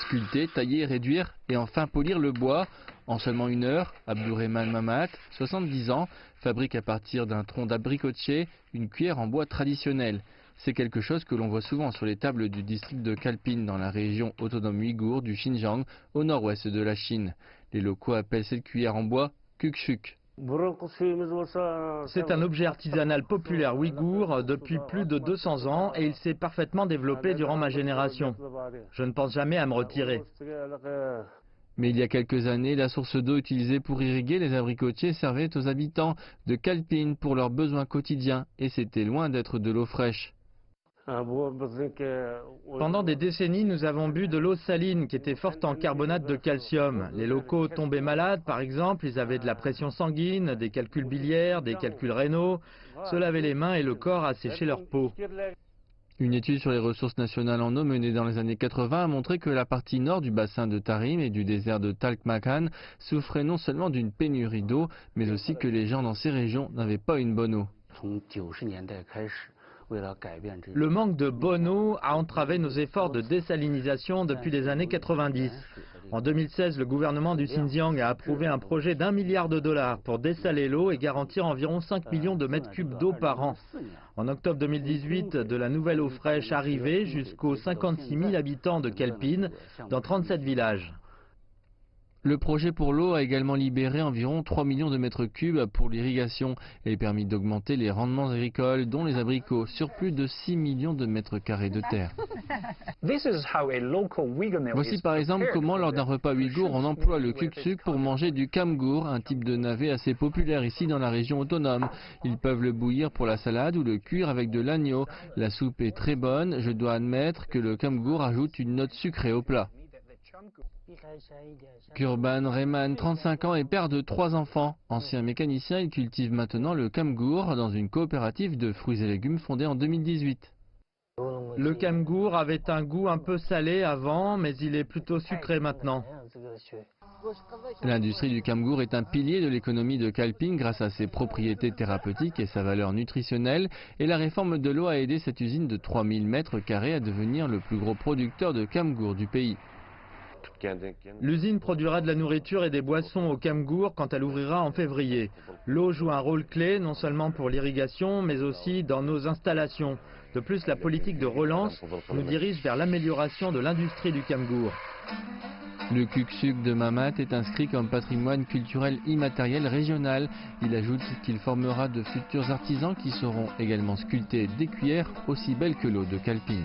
Sculpter, tailler, réduire et enfin polir le bois. En seulement 1 heure, Abdourahmane Mamat, 70 ans, fabrique à partir d'un tronc d'abricotier une cuillère en bois traditionnelle. C'est quelque chose que l'on voit souvent sur les tables du district de Kalpin dans la région autonome ouïghour du Xinjiang, au nord-ouest de la Chine. Les locaux appellent cette cuillère en bois kukshuk. C'est un objet artisanal populaire ouïghour depuis plus de 200 ans et il s'est parfaitement développé durant ma génération. Je ne pense jamais à me retirer. Mais il y a quelques années, la source d'eau utilisée pour irriguer les abricotiers servait aux habitants de Kalpin pour leurs besoins quotidiens et c'était loin d'être de l'eau fraîche. Pendant des décennies, nous avons bu de l'eau saline qui était forte en carbonate de calcium. Les locaux tombaient malades, par exemple, ils avaient de la pression sanguine, des calculs biliaires, des calculs rénaux, se lavaient les mains et le corps a séché leur peau. Une étude sur les ressources nationales en eau menée dans les années 80 a montré que la partie nord du bassin de Tarim et du désert de Talkmakan souffrait non seulement d'une pénurie d'eau, mais aussi que les gens dans ces régions n'avaient pas une bonne eau. Le manque de bonne eau a entravé nos efforts de désalinisation depuis les années 90. En 2016, le gouvernement du Xinjiang a approuvé un projet d'1 milliard de dollars pour dessaler l'eau et garantir environ 5 millions de mètres cubes d'eau par an. En octobre 2018, de la nouvelle eau fraîche arrivait jusqu'aux 56 000 habitants de Kalpin, dans 37 villages. Le projet pour l'eau a également libéré environ 3 millions de mètres cubes pour l'irrigation et permis d'augmenter les rendements agricoles, dont les abricots, sur plus de 6 millions de mètres carrés de terre. Voici par exemple comment lors d'un repas ouïghour on emploie le kukshuk pour manger du kamgur, un type de navet assez populaire ici dans la région autonome. Ils peuvent le bouillir pour la salade ou le cuire avec de l'agneau. La soupe est très bonne, je dois admettre que le kamgur ajoute une note sucrée au plat. Kurban Rehman, 35 ans, est père de 3 enfants. Ancien mécanicien, il cultive maintenant le kamgur dans une coopérative de fruits et légumes fondée en 2018. Le kamgur avait un goût un peu salé avant, mais il est plutôt sucré maintenant. L'industrie du kamgur est un pilier de l'économie de Kalpin grâce à ses propriétés thérapeutiques et sa valeur nutritionnelle. Et la réforme de l'eau a aidé cette usine de 3000 mètres carrés à devenir le plus gros producteur de kamgur du pays. L'usine produira de la nourriture et des boissons au kamgur quand elle ouvrira en février. L'eau joue un rôle clé non seulement pour l'irrigation mais aussi dans nos installations. De plus, la politique de relance nous dirige vers l'amélioration de l'industrie du kamgur. Le kukshuk de Mamat est inscrit comme patrimoine culturel immatériel régional. Il ajoute qu'il formera de futurs artisans qui sauront également sculpter des cuillères aussi belles que l'eau de Kalpin.